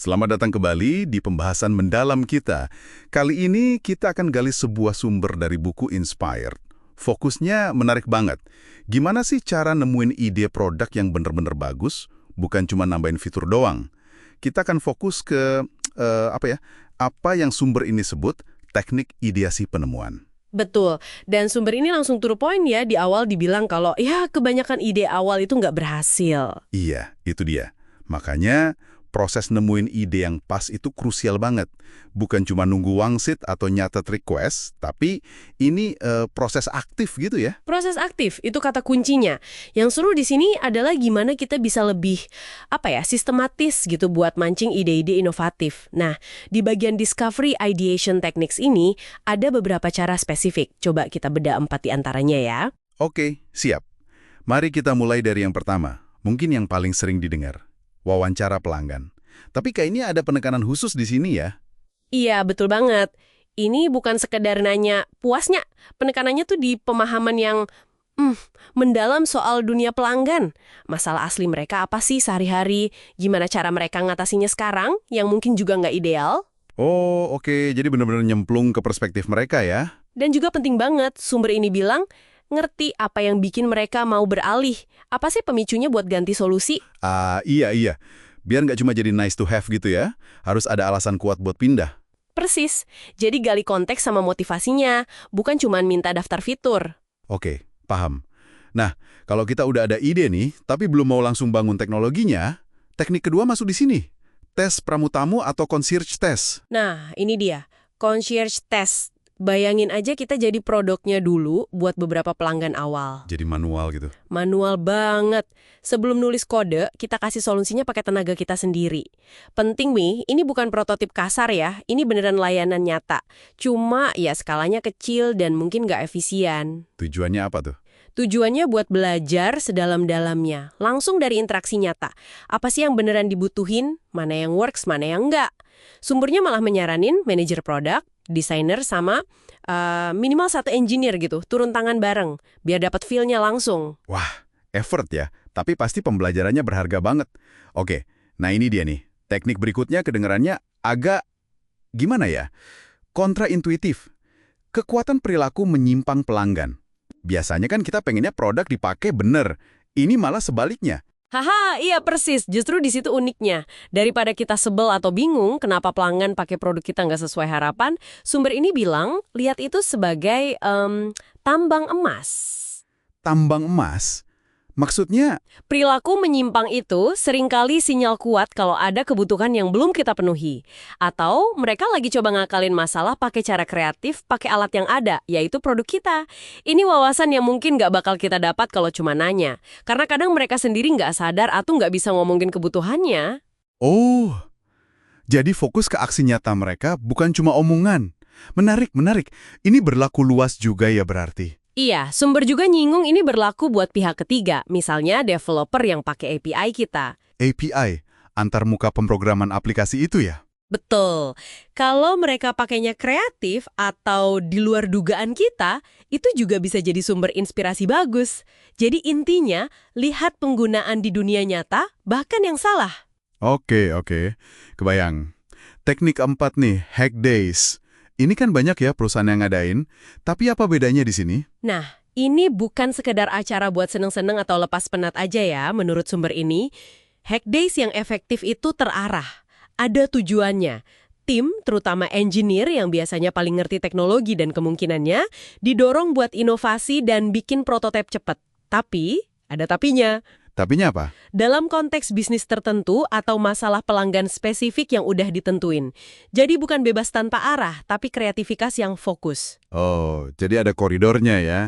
Selamat datang kembali di pembahasan mendalam kita. Kali ini kita akan gali sebuah sumber dari buku Inspired. Fokusnya menarik banget. Gimana sih cara nemuin ide produk yang bener-bener bagus, bukan cuma nambahin fitur doang? Kita akan fokus ke, apa yang sumber ini sebut teknik ideasi penemuan. Betul, dan sumber ini langsung to the point ya, di awal dibilang kalau ya kebanyakan ide awal itu nggak berhasil. Iya, itu dia. Makanya, proses nemuin ide yang pas itu krusial banget. Bukan cuma nunggu wangsit atau nyatet request, tapi ini proses aktif gitu ya. Proses aktif, itu kata kuncinya. Yang seru di sini adalah gimana kita bisa lebih, sistematis gitu buat mancing ide-ide inovatif. Nah, di bagian Discovery Ideation Techniques ini, ada beberapa cara spesifik. Coba kita bedah 4 di antaranya ya. Oke, siap. Mari kita mulai dari yang pertama. Mungkin yang paling sering didengar. Wawancara pelanggan. Tapi kayaknya ada penekanan khusus di sini ya. Iya, betul banget. Ini bukan sekedar nanya puasnya. Penekanannya tuh di pemahaman yang mendalam soal dunia pelanggan. Masalah asli mereka apa sih sehari-hari? Gimana cara mereka ngatasinya sekarang yang mungkin juga nggak ideal? Oh, oke. Jadi benar-benar nyemplung ke perspektif mereka ya. Dan juga penting banget, sumber ini bilang, ngerti apa yang bikin mereka mau beralih. Apa sih pemicunya buat ganti solusi? Iya. Biar nggak cuma jadi nice to have gitu ya. Harus ada alasan kuat buat pindah. Persis. Jadi gali konteks sama motivasinya, bukan cuma minta daftar fitur. Oke, paham. Nah, kalau kita udah ada ide nih, tapi belum mau langsung bangun teknologinya, teknik kedua masuk di sini. Tes pramutamu atau concierge test. Nah, ini dia. Concierge test. Bayangin aja kita jadi produknya dulu buat beberapa pelanggan awal. Jadi manual gitu. Manual banget. Sebelum nulis kode, kita kasih solusinya pakai tenaga kita sendiri. Penting, Mi, ini bukan prototip kasar ya. Ini beneran layanan nyata. Cuma ya skalanya kecil dan mungkin nggak efisien. Tujuannya apa tuh? Tujuannya buat belajar sedalam-dalamnya. Langsung dari interaksi nyata. Apa sih yang beneran dibutuhin? Mana yang works, mana yang nggak? Sumbernya malah menyaranin manajer produk, desainer sama minimal 1 engineer gitu, turun tangan bareng, biar dapat feel-nya langsung. Wah, effort ya. Tapi pasti pembelajarannya berharga banget. Oke, nah ini dia nih. Teknik berikutnya kedengarannya agak, gimana ya? Kontraintuitif. Kekuatan perilaku menyimpang pelanggan. Biasanya kan kita pengennya produk dipakai bener. Ini malah sebaliknya. Haha, iya persis. Justru di situ uniknya. Daripada kita sebel atau bingung kenapa pelanggan pakai produk kita nggak sesuai harapan, sumber ini bilang, lihat itu sebagai tambang emas. Tambang emas? Maksudnya, Perilaku menyimpang itu seringkali sinyal kuat kalau ada kebutuhan yang belum kita penuhi. Atau mereka lagi coba ngakalin masalah pakai cara kreatif, pakai alat yang ada, yaitu produk kita. Ini wawasan yang mungkin nggak bakal kita dapat kalau cuma nanya. Karena kadang mereka sendiri nggak sadar atau nggak bisa ngomongin kebutuhannya. oh, jadi fokus ke aksi nyata mereka bukan cuma omongan. Menarik. Ini berlaku luas juga ya berarti. Iya, sumber juga nyinggung ini berlaku buat pihak ketiga, misalnya developer yang pakai API kita. API, antar muka pemrograman aplikasi itu ya? Betul. Kalau mereka pakainya kreatif atau di luar dugaan kita, itu juga bisa jadi sumber inspirasi bagus. Jadi intinya, lihat penggunaan di dunia nyata, bahkan yang salah. Oke. Kebayang. Teknik keempat nih, hack days. Ini kan banyak ya perusahaan yang ngadain, tapi apa bedanya di sini? Nah, ini bukan sekedar acara buat seneng-seneng atau lepas penat aja ya, menurut sumber ini. Hack days yang efektif itu terarah. Ada tujuannya. Tim, terutama engineer yang biasanya paling ngerti teknologi dan kemungkinannya, didorong buat inovasi dan bikin prototipe cepat. Tapi, ada tapinya. Tapinya apa? Dalam konteks bisnis tertentu atau masalah pelanggan spesifik yang udah ditentuin. Jadi bukan bebas tanpa arah, tapi kreativitas yang fokus. Oh, jadi ada koridornya ya.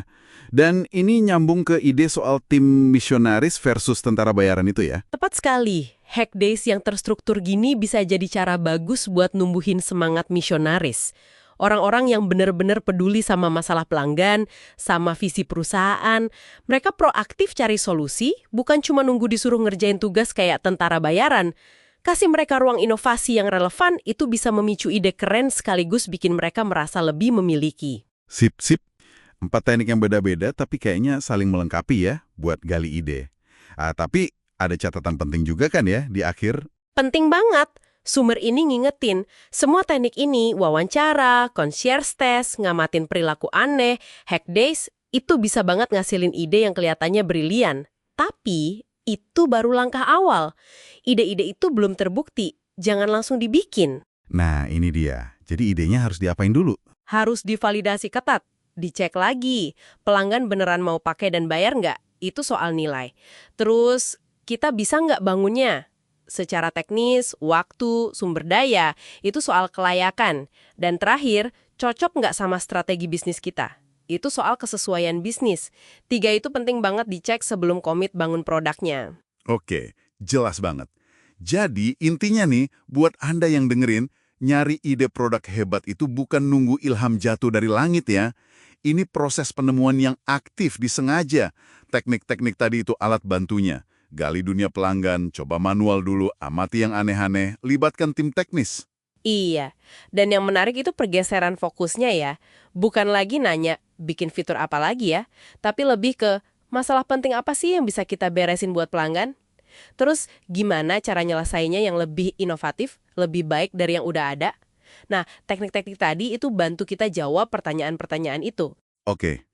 Dan ini nyambung ke ide soal tim misionaris versus tentara bayaran itu ya? Tepat sekali. Hack days yang terstruktur gini bisa jadi cara bagus buat numbuhin semangat misionaris. Orang-orang yang benar-benar peduli sama masalah pelanggan, sama visi perusahaan. Mereka proaktif cari solusi, bukan cuma nunggu disuruh ngerjain tugas kayak tentara bayaran. Kasih mereka ruang inovasi yang relevan, itu bisa memicu ide keren sekaligus bikin mereka merasa lebih memiliki. Sip. 4 teknik yang beda-beda tapi kayaknya saling melengkapi ya buat gali ide. Tapi ada catatan penting juga kan ya di akhir? Penting banget. Sumber ini ngingetin, semua teknik ini, wawancara, concierge test, ngamatin perilaku aneh, hack days, itu bisa banget ngasilin ide yang kelihatannya brilian. Tapi, itu baru langkah awal. Ide-ide itu belum terbukti, jangan langsung dibikin. Nah, ini dia. Jadi idenya harus diapain dulu? Harus divalidasi ketat, dicek lagi, pelanggan beneran mau pakai dan bayar nggak? Itu soal nilai. Terus, kita bisa nggak bangunnya? Secara teknis, waktu, sumber daya, itu soal kelayakan. Dan terakhir, cocok nggak sama strategi bisnis kita? Itu soal kesesuaian bisnis. 3 itu penting banget dicek sebelum komit bangun produknya. Oke, jelas banget. Jadi intinya nih, buat Anda yang dengerin, nyari ide produk hebat itu bukan nunggu ilham jatuh dari langit ya. Ini proses penemuan yang aktif disengaja. Teknik-teknik tadi itu alat bantunya. Gali dunia pelanggan, coba manual dulu, amati yang aneh-aneh, libatkan tim teknis. Iya, dan yang menarik itu pergeseran fokusnya ya. Bukan lagi nanya, bikin fitur apa lagi ya, tapi lebih ke masalah penting apa sih yang bisa kita beresin buat pelanggan? Terus gimana cara nyelesainya yang lebih inovatif, lebih baik dari yang udah ada? Nah, teknik-teknik tadi itu bantu kita jawab pertanyaan-pertanyaan itu. Oke,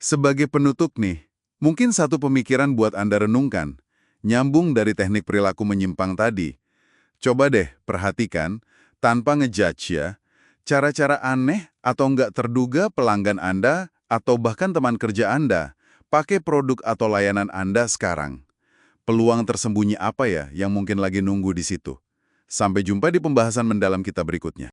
sebagai penutup nih, mungkin satu pemikiran buat Anda renungkan. Nyambung dari teknik perilaku menyimpang tadi. Coba deh perhatikan, tanpa ngejudge ya, cara-cara aneh atau nggak terduga pelanggan Anda atau bahkan teman kerja Anda pakai produk atau layanan Anda sekarang. Peluang tersembunyi apa ya yang mungkin lagi nunggu di situ? Sampai jumpa di pembahasan mendalam kita berikutnya.